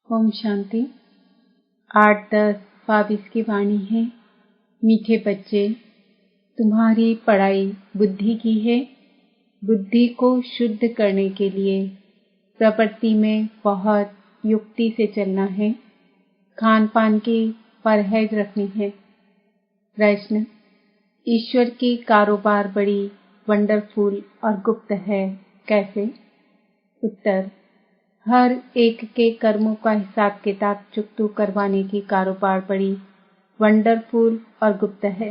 ओम शांति। 8-10-22 की वाणी है। मीठे बच्चे, तुम्हारी पढ़ाई बुद्धि की है। बुद्धि को शुद्ध करने के लिए प्रवृत्ति में बहुत युक्ति से चलना है। खान पान की परहेज रखनी है। प्रश्न: ईश्वर की कारोबार बड़ी वंडरफुल और गुप्त है, कैसे? उत्तर: हर एक के कर्मों का हिसाब किताब चुकतू करवाने की कारोबार बड़ी वंडरफुल और गुप्त है।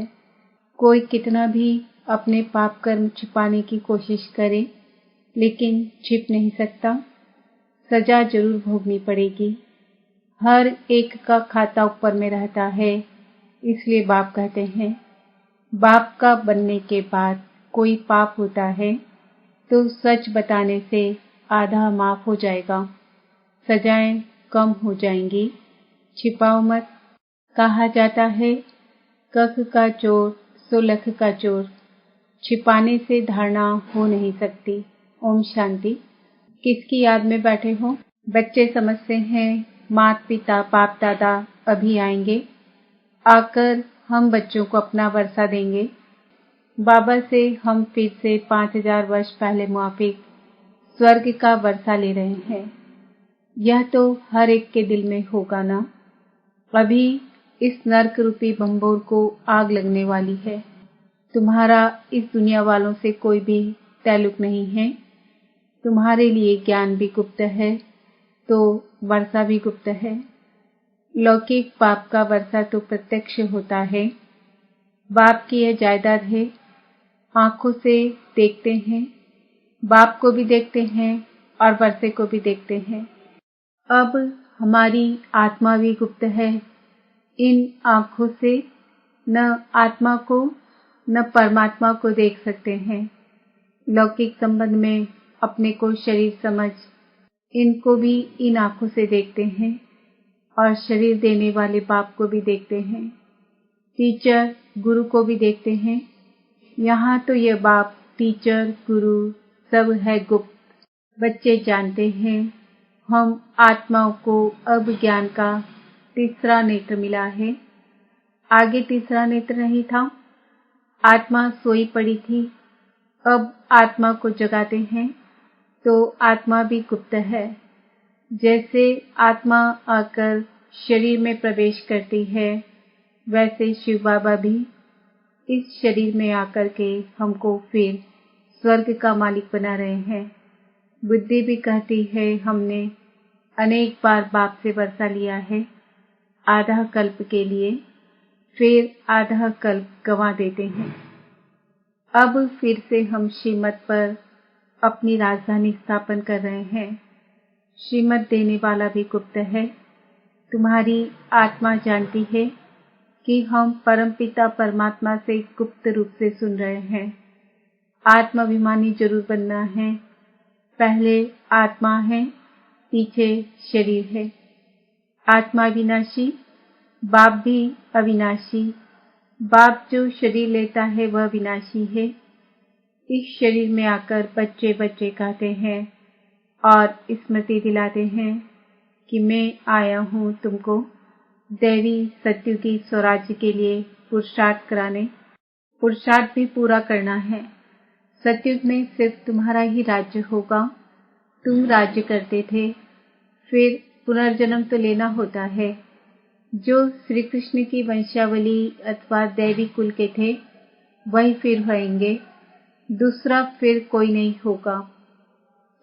कोई कितना भी अपने पाप कर्म छिपाने की कोशिश करे, लेकिन छिप नहीं सकता। सजा जरूर भोगनी पड़ेगी। हर एक का खाता ऊपर में रहता है, इसलिए बाप कहते हैं बाप का बनने के बाद कोई पाप होता है तो सच बताने से आधा माफ हो जाएगा, सजाएं कम हो जाएंगी। छिपाओ मत। कहा जाता है कख का चोर सो लख का चोर। छिपाने से धारणा हो नहीं सकती। ओम शांति। किसकी याद में बैठे हो? बच्चे समझते हैं माता पिता बाप दादा अभी आएंगे, आकर हम बच्चों को अपना वर्षा देंगे। बाबा से हम फिर से 5000 वर्ष पहले मुआफिक स्वर्ग का वर्षा ले रहे हैं। यह तो हर एक के दिल में होगा ना। अभी इस नर्क रूपी बम्बोर को आग लगने वाली है। तुम्हारा इस दुनिया वालों से कोई भी ताल्लुक नहीं है। तुम्हारे लिए ज्ञान भी गुप्त है तो वर्षा भी गुप्त है। लौकिक पाप का वर्षा तो प्रत्यक्ष होता है। बाप की यह जायदाद है। आंखों से देखते हैं, बाप को भी देखते हैं और वर्षे को भी देखते हैं। अब हमारी आत्मा भी गुप्त है। इन आंखों से न आत्मा को न परमात्मा को देख सकते हैं। लौकिक संबंध में अपने को शरीर समझ इनको भी इन आंखों से देखते हैं और शरीर देने वाले बाप को भी देखते हैं। टीचर गुरु को भी देखते हैं। यहाँ तो यह बाप टीचर गुरु सब है गुप्त। बच्चे जानते हैं हम आत्माओं को अब ज्ञान का तीसरा नेत्र मिला है। आगे तीसरा नेत्र नहीं था। आत्मा सोई पड़ी थी। अब आत्मा को जगाते हैं तो आत्मा भी गुप्त है। जैसे आत्मा आकर शरीर में प्रवेश करती है, वैसे शिव बाबा भी इस शरीर में आकर के हमको फिर स्वर्ग का मालिक बना रहे हैं। बुद्धि भी कहती है हमने अनेक बार बाप से वर्षा लिया है, आधा कल्प के लिए, फिर आधा कल्प गंवा देते हैं। अब फिर से हम श्रीमत पर अपनी राजधानी स्थापन कर रहे हैं। श्रीमत देने वाला भी गुप्त है। तुम्हारी आत्मा जानती है कि हम परमपिता परमात्मा से गुप्त रूप से सुन रहे हैं। आत्माभिमानी जरूर बनना है। पहले आत्मा है, पीछे शरीर है। आत्मा अविनाशी, बाप भी अविनाशी। बाप जो शरीर लेता है वह विनाशी है। इस शरीर में आकर बच्चे बच्चे कहते हैं और स्मृति दिलाते हैं कि मैं आया हूँ तुमको दैवी सत्युगी स्वराज्य के लिए पुरुषार्थ कराने। पुरुषार्थ भी पूरा करना है। सत्युग में सिर्फ तुम्हारा ही राज्य होगा। तुम राज्य करते थे, फिर पुनर्जन्म तो लेना होता है। जो श्री कृष्ण की वंशावली अथवा दैवी कुल के थे वही फिर होंगे। दूसरा फिर कोई नहीं होगा।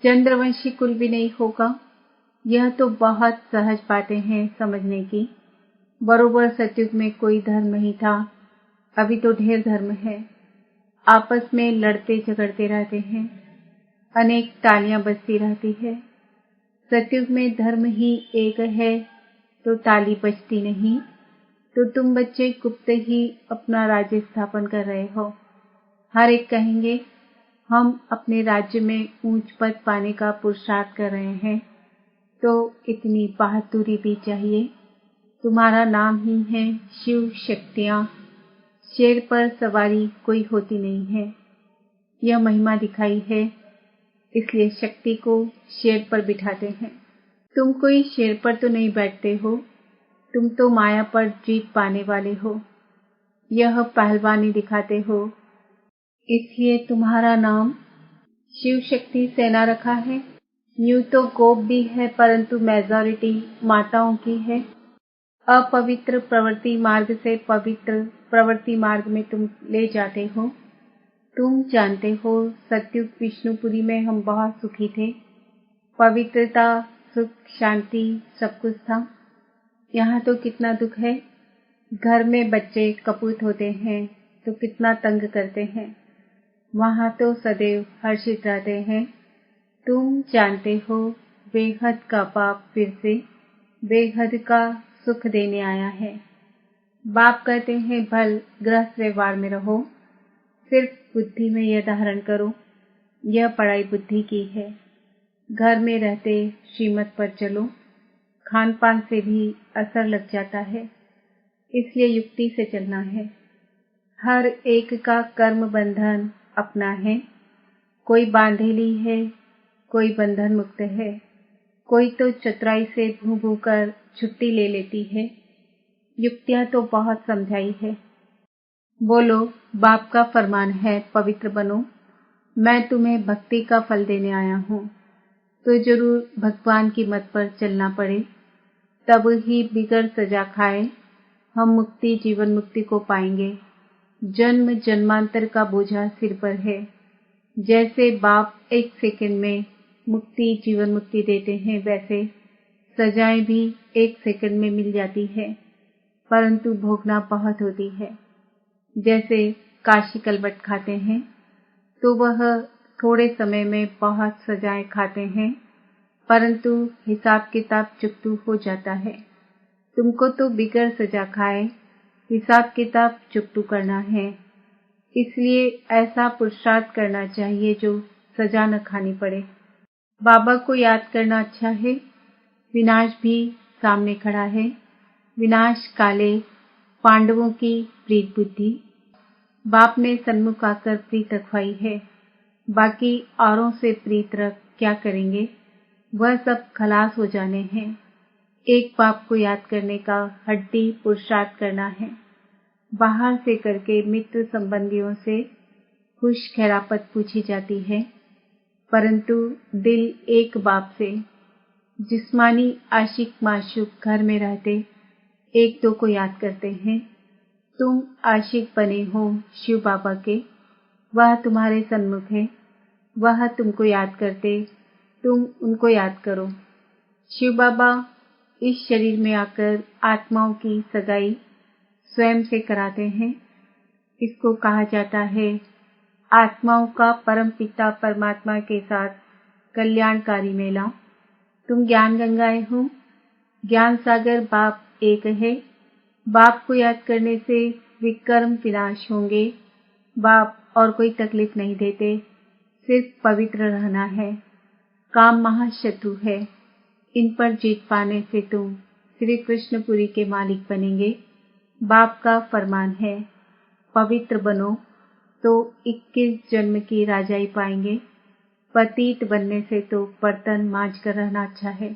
चंद्रवंशी कुल भी नहीं होगा। यह तो बहुत सहज बातें हैं समझने की। बरोबर सत्युग में कोई धर्म ही था, अभी तो ढेर धर्म है। आपस में लड़ते झगड़ते रहते हैं। अनेक तालियां बजती रहती है। सत्युग में धर्म ही एक है तो ताली बजती नहीं। तो तुम बच्चे गुप्त ही अपना राज्य स्थापन कर रहे हो। हर एक कहेंगे हम अपने राज्य में ऊंच पद पाने का पुरुषार्थ कर रहे हैं, तो इतनी बहादुरी भी चाहिए। तुम्हारा नाम ही है शिव शक्तियां। शेर पर सवारी कोई होती नहीं है। यह महिमा दिखाई है, इसलिए शक्ति को शेर पर बिठाते हैं। तुम कोई शेर पर तो नहीं बैठते हो, तुम तो माया पर जीत पाने वाले हो। यह पहलवानी दिखाते हो, इसलिए तुम्हारा नाम शिव शक्ति सेना रखा है। यूं तो गोप भी है, परंतु मेजॉरिटी माताओं की है। अपवित्र प्रवृत्ति मार्ग से पवित्र प्रवृत्ति मार्ग में तुम ले जाते हो। तुम जानते हो, सतयुग विष्णुपुरी में हम बहुत सुखी थे। पवित्रता, सुख, शांति सब कुछ था। यहाँ तो कितना दुख है। घर में बच्चे कपूत होते हैं तो कितना तंग करते हैं। वहाँ तो सदैव हर्षित रहते हैं। तुम जानते हो, बेहद का पाप फिर से बेहद का सुख देने आया है। बाप कहते हैं, भल गृहस्थ व्यवहार में रहो, सिर्फ बुद्धि में यह धारण करो। यह पढ़ाई बुद्धि की है। घर में रहते श्रीमत पर चलो। खान पान से भी असर लग जाता है, इसलिए युक्ति से चलना है। हर एक का कर्म बंधन अपना है। कोई बांधेली है, कोई बंधन मुक्त है। कोई तो चतुराई से भू भू कर छुट्टी ले लेती है। युक्तियां तो बहुत समझाई है। बोलो, बाप का फरमान है, पवित्र बनो। मैं तुम्हें भक्ति का फल देने आया हूँ, तो जरूर भगवान की मत पर चलना पड़े, तब ही बिगर सजा खाए हम मुक्ति जीवन मुक्ति को पाएंगे। जन्म जन्मांतर का बोझा सिर पर है। जैसे बाप एक सेकंड में मुक्ति जीवन मुक्ति देते हैं, वैसे सजाएं भी एक सेकंड में मिल जाती है, परंतु भोगना बहुत होती है। जैसे काशी कलबट खाते हैं तो वह थोड़े समय में बहुत सजाएं खाते हैं, परंतु हिसाब किताब चुकतू हो जाता है। तुमको तो बिगर सजा खाए हिसाब किताब चुकतू करना है, इसलिए ऐसा पुरुषार्थ करना चाहिए जो सजा न खानी पड़े। बाबा को याद करना अच्छा है। विनाश भी सामने खड़ा है। विनाश काले पांडवों की प्रीत बुद्धि। बाप ने सन्मुख आकर प्रीत रखवाई है। बाकी औरों से प्रीत रख क्या करेंगे, वह सब खलास हो जाने हैं। एक बाप को याद करने का हड्डी पुरुषार्थ करना है। बाहर से करके मित्र संबंधियों से खुश खैरापत पूछी जाती है, परंतु दिल एक बाप से। जिस्मानी आशिक माशूक घर में रहते एक दो को याद करते हैं। तुम आशिक बने हो शिव बाबा के, वह तुम्हारे सन्मुख है, वह तुमको याद करते, तुम उनको याद करो। शिव बाबा इस शरीर में आकर आत्माओं की सगाई स्वयं से कराते हैं। इसको कहा जाता है आत्माओं का परम पिता परमात्मा के साथ कल्याणकारी मेला। तुम ज्ञान गंगाएं हो। ज्ञान सागर बाप एक है। बाप को याद करने से विकर्म विनाश होंगे। बाप और कोई तकलीफ नहीं देते, सिर्फ पवित्र रहना है। काम महाशत्रु है, इन पर जीत पाने से तुम श्री कृष्णपुरी के मालिक बनेंगे। बाप का फरमान है, पवित्र बनो तो 21 जन्म की राजाई पाएंगे। पतित बनने से तो बर्तन मांज कर रहना अच्छा है,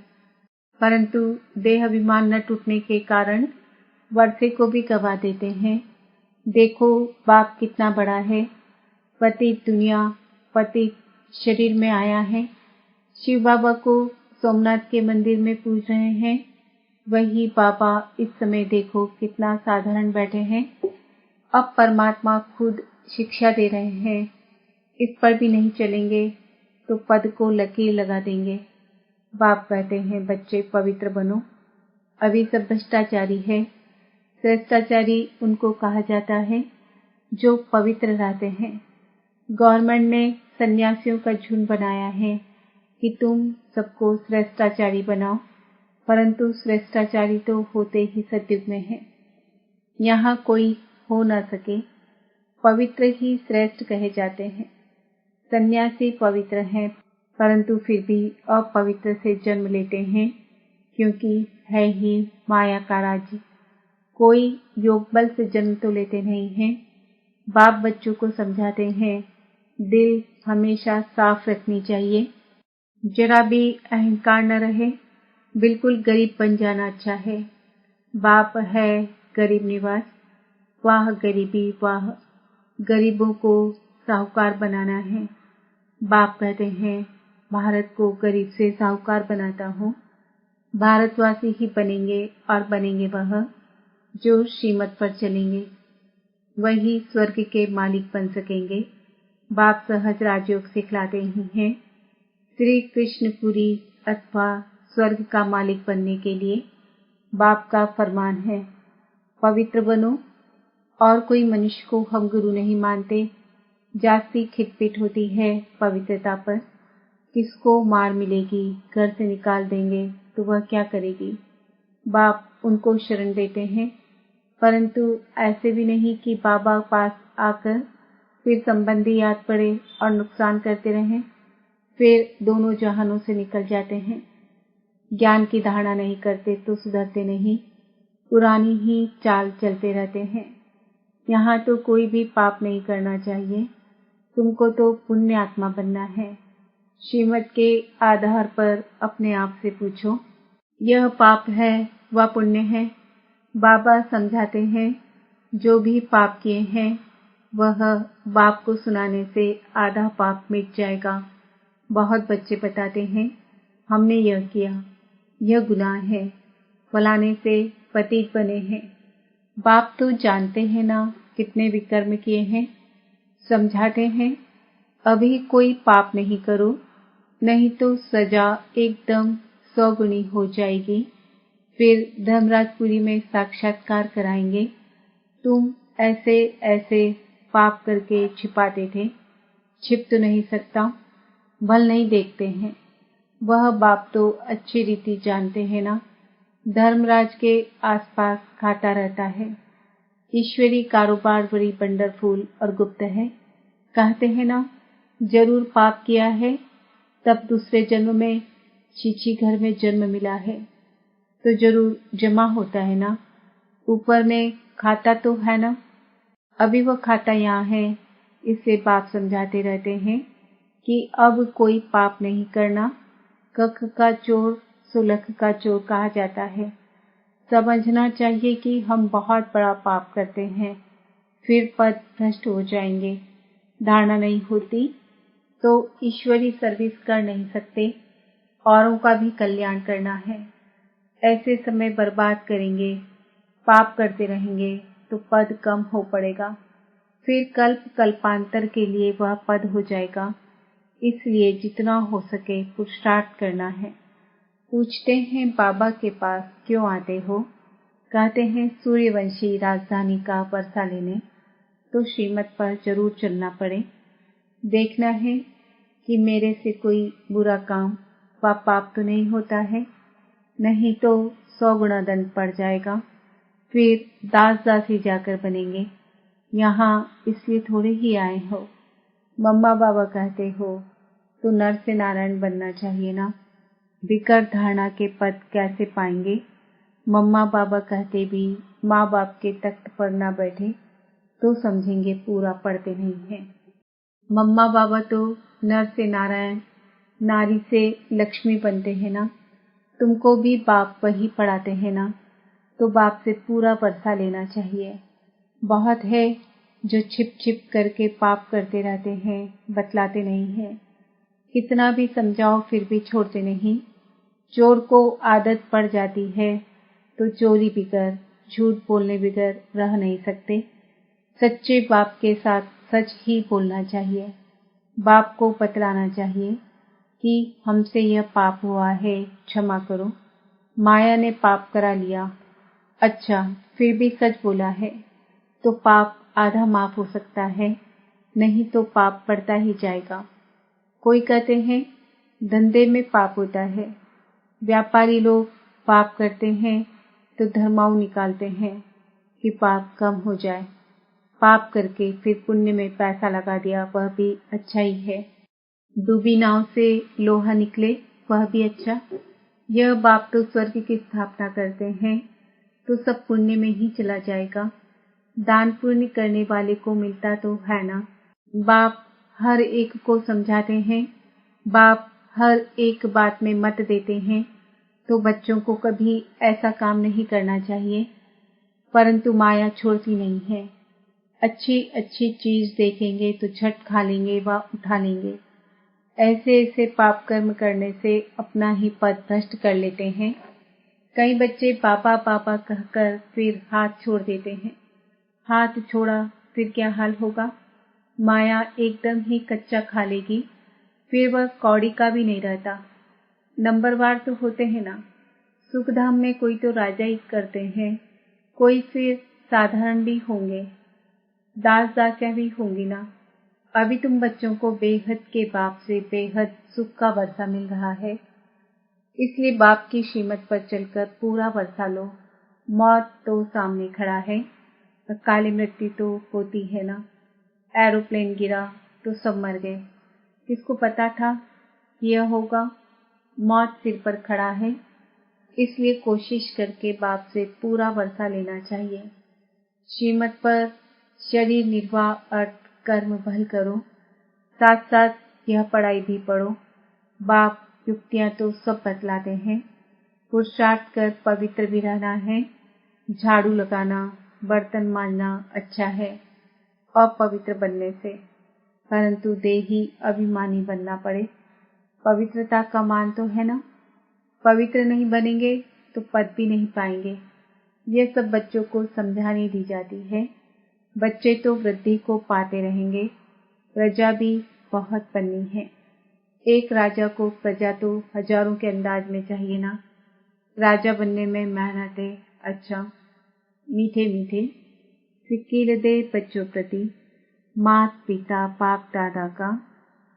परंतु देह अभिमान न टूटने के कारण वर्षे को भी गवा देते हैं। देखो बाप कितना बड़ा है। पतित दुनिया पतित शरीर में आया है। शिव बाबा को सोमनाथ के मंदिर में पूज रहे हैं, वही बाबा इस समय देखो कितना साधारण बैठे हैं। अब परमात्मा खुद शिक्षा दे रहे हैं, इस पर भी नहीं चलेंगे तो पद को लकीर लगा देंगे। बाप कहते हैं, बच्चे पवित्र बनो। अभी सब भ्रष्टाचारी है। श्रेष्ठाचारी उनको कहा जाता है जो पवित्र रहते हैं। गवर्नमेंट ने सन्यासियों का झुंड बनाया है कि तुम सबको श्रेष्ठाचारी बनाओ, परंतु श्रेष्ठाचारी तो होते ही सतयुग में है, यहाँ कोई हो न सके। पवित्र ही श्रेष्ठ कहे जाते हैं। सन्यासी पवित्र हैं, परंतु फिर भी अपवित्र से जन्म लेते हैं, क्योंकि है ही माया का राज्य। कोई योग बल से जन्म तो लेते नहीं हैं। बाप बच्चों को समझाते हैं, दिल हमेशा साफ रखनी चाहिए, जरा भी अहंकार न रहे। बिल्कुल गरीब बन जाना अच्छा है। बाप है गरीब निवास, वाह गरीबी वाह, गरीबों को साहूकार बनाना है। बाप कहते हैं भारत को गरीब से साहूकार बनाता हूँ। भारतवासी ही बनेंगे और बनेंगे वह जो श्रीमत पर चलेंगे, वही स्वर्ग के मालिक बन सकेंगे। बाप सहज राजयोग सिखलाते ही हैं। श्री कृष्णपुरी अथवा स्वर्ग का मालिक बनने के लिए बाप का फरमान है, पवित्र बनो। और कोई मनुष्य को हम गुरु नहीं मानते। जास्ती खिटपिट होती है पवित्रता पर। किसको मार मिलेगी, घर से निकाल देंगे तो वह क्या करेगी। बाप उनको शरण देते हैं, परंतु ऐसे भी नहीं कि बाबा पास आकर फिर संबंधी याद पड़े और नुकसान करते रहें, फिर दोनों जहानों से निकल जाते हैं। ज्ञान की धारणा नहीं करते तो सुधरते नहीं, पुरानी ही चाल चलते रहते हैं। यहाँ तो कोई भी पाप नहीं करना चाहिए, तुमको तो पुण्य आत्मा बनना है। श्रीमत के आधार पर अपने आप से पूछो, यह पाप है व पुण्य है। बाबा समझाते हैं, जो भी पाप किए हैं वह बाप को सुनाने से आधा पाप मिट जाएगा। बहुत बच्चे बताते हैं, हमने यह किया, यह गुनाह है, फलाने से पतित बने हैं। बाप तो जानते हैं ना कितने विकर्म किए हैं। समझाते हैं, अभी कोई पाप नहीं करो, नहीं तो सजा एकदम 100 गुनी हो जाएगी। फिर धर्मराजपुरी में साक्षात्कार कराएंगे। तुम ऐसे ऐसे पाप करके छिपाते थे, छिप तो नहीं सकता, भल नहीं देखते हैं। वह बाप तो अच्छी रीति जानते हैं ना। धर्मराज के आसपास खाता रहता है। ईश्वरी कारोबार बड़ी वंडरफुल और गुप्त है। कहते हैं ना, जरूर पाप किया है तब दूसरे जन्म में छीछी घर में जन्म मिला है, तो जरूर जमा होता है ना। ऊपर में खाता तो है ना, अभी वह खाता यहाँ है। इससे बाप समझाते रहते हैं कि अब कोई पाप नहीं करना। कख का चोर सुलख का चोर कहा जाता है। समझना चाहिए कि हम बहुत बड़ा पाप करते हैं, फिर पद भ्रष्ट हो जाएंगे। धारणा नहीं होती तो ईश्वरी सर्विस कर नहीं सकते, औरों का भी कल्याण करना है। ऐसे समय बर्बाद करेंगे, पाप करते रहेंगे तो पद कम हो पड़ेगा, फिर कल्प कल्पांतर के लिए वह पद हो जाएगा। इसलिए जितना हो सके पुरुषार्थ करना है। पूछते हैं बाबा के पास क्यों आते हो। कहते हैं सूर्यवंशी राजधानी का वर्षा लेने, तो श्रीमत पर जरूर चलना पड़े। देखना है कि मेरे से कोई बुरा काम व पाप तो नहीं होता है, नहीं तो 100 गुना दंड पड़ जाएगा। फिर दास दासी जाकर बनेंगे। यहाँ इसलिए थोड़े ही आए हो। मम्मा बाबा कहते हो तो नर से नारायण बनना चाहिए ना। विकर धारणा के पद कैसे पाएंगे। मम्मा बाबा कहते भी माँ बाप के तख्त पर ना बैठे तो समझेंगे पूरा पढ़ते नहीं हैं। मम्मा बाबा तो नर से नारायण, नारी से लक्ष्मी बनते हैं ना। तुमको भी बाप वही पढ़ाते हैं ना, तो बाप से पूरा वर्षा लेना चाहिए। बहुत है जो छिप छिप करके पाप करते रहते हैं, बतलाते नहीं हैं। कितना भी समझाओ फिर भी छोड़ते नहीं। चोर को आदत पड़ जाती है तो चोरी बिगर, झूठ बोलने बिगर रह नहीं सकते। सच्चे बाप के साथ सच ही बोलना चाहिए। बाप को बतलाना चाहिए कि हमसे यह पाप हुआ है, क्षमा करो। माया ने पाप करा लिया, अच्छा फिर भी सच बोला है तो पाप आधा माफ हो सकता है, नहीं तो पाप बढ़ता ही जाएगा। कोई कहते हैं धंधे में पाप होता है। व्यापारी लोग पाप करते हैं तो धर्माऊ निकालते हैं कि पाप कम हो जाए। पाप करके फिर पुण्य में पैसा लगा दिया, वह भी अच्छा ही है। डूबी नाव से लोहा निकले, वह भी अच्छा। यह बाप तो स्वर्ग की स्थापना करते हैं तो सब पुण्य में ही चला जाएगा। दान पुण्य करने वाले को मिलता तो है ना। बाप हर एक को समझाते हैं। बाप हर एक बात में मत देते हैं। तो बच्चों को कभी ऐसा काम नहीं करना चाहिए, परंतु माया छोड़ती नहीं है। अच्छी अच्छी चीज देखेंगे तो झट खा लेंगे व उठा लेंगे। ऐसे ऐसे पाप कर्म करने से अपना ही पद भ्रष्ट कर लेते हैं। कई बच्चे पापा पापा कहकर फिर हाथ छोड़ देते हैं। हाथ छोड़ा फिर क्या हाल होगा? माया एकदम ही कच्चा खा लेगी, फिर वह कौड़ी का भी नहीं रहता। नंबरवार तो होते हैं ना। सुखधाम में कोई तो राजा ही करते हैं, कोई फिर साधारण भी होंगे, दास दासियां भी होंगी ना। अभी तुम बच्चों को बेहद के बाप से बेहद सुख का वर्षा मिल रहा है, इसलिए बाप की श्रीमत पर चलकर पूरा वर्षा लो। मौत तो सामने खड़ा है, काली मृत्यु तो होती है ना। एरोप्लेन गिरा तो सब मर गए, किसको पता था यह होगा? मौत सिर पर खड़ा है, इसलिए कोशिश करके बाप से पूरा वर्षा लेना चाहिए। श्रीमत पर शरीर निर्वाह अर्थ कर्म भल करो, साथ साथ यह पढ़ाई भी पढ़ो। बाप युक्तियां तो सब बतलाते हैं। पुरुषार्थ कर पवित्र भी रहना है। झाड़ू लगाना, बर्तन मांजना अच्छा है अपवित्र बनने से, परंतु देही अभिमानी बनना पड़े। पवित्रता का मान तो है ना। पवित्र नहीं बनेंगे तो पद भी नहीं पाएंगे। यह सब बच्चों को समझाने दी जाती है। बच्चे तो वृद्धि को पाते रहेंगे। प्रजा भी बहुत बननी है। एक राजा को प्रजा तो हजारों के अंदाज में चाहिए ना। राजा बनने में मेहनत है। अच्छा, मीठे मीठे सिक्के हृदय बच्चों प्रति माता पिता बाप दादा का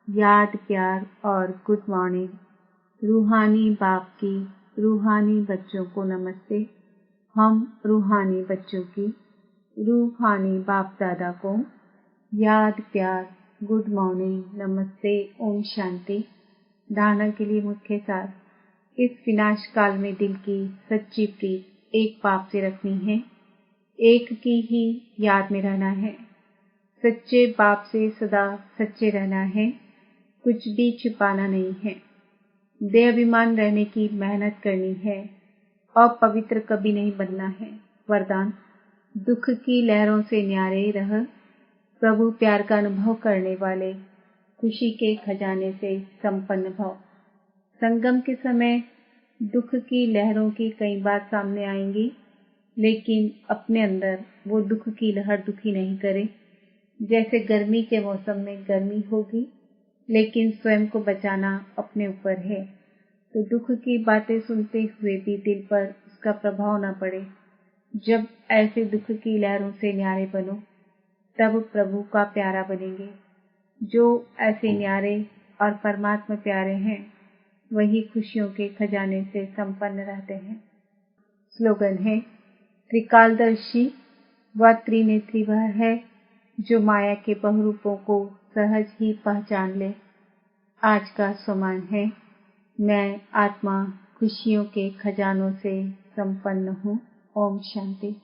याद प्यार और गुड मॉर्निंग। रूहानी बाप की रूहानी बच्चों को नमस्ते। हम रूहानी बच्चों की रूहानी बाप दादा को याद प्यार गुड मॉर्निंग नमस्ते ओम शांति। धारणा के लिए मुख्य सार, इस विनाश काल में दिल की सच्ची प्रीत एक बाप से रखनी है, एक की ही याद में रहना है। सच्चे बाप से सदा सच्चे रहना है, कुछ भी छिपाना नहीं है। देहाभिमान रहने की मेहनत करनी है, अपवित्र कभी नहीं बनना है। वरदान, दुख की लहरों से न्यारे रह, प्रभु प्यार का अनुभव करने वाले, खुशी के खजाने से संपन्न भव। संगम के समय दुख की लहरों की कई बार सामने आएंगी, लेकिन अपने अंदर वो दुख की लहर दुखी नहीं करे। जैसे गर्मी के मौसम में गर्मी होगी, लेकिन स्वयं को बचाना अपने ऊपर है। तो दुख की बातें सुनते हुए भी दिल पर उसका प्रभाव न पड़े। जब ऐसे दुख की लहरों से न्यारे बनो, तब प्रभु का प्यारा बनेंगे। जो ऐसे न्यारे और परमात्मा प्यारे हैं, वही खुशियों के खजाने से संपन्न रहते हैं। स्लोगन है, त्रिकालदर्शी व त्रिनेत्री वह है जो माया के बहुरूपों को सहज ही पहचान ले। आज का स्वमान है, मैं आत्मा खुशियों के खजानों से संपन्न हूँ। ओम शांति।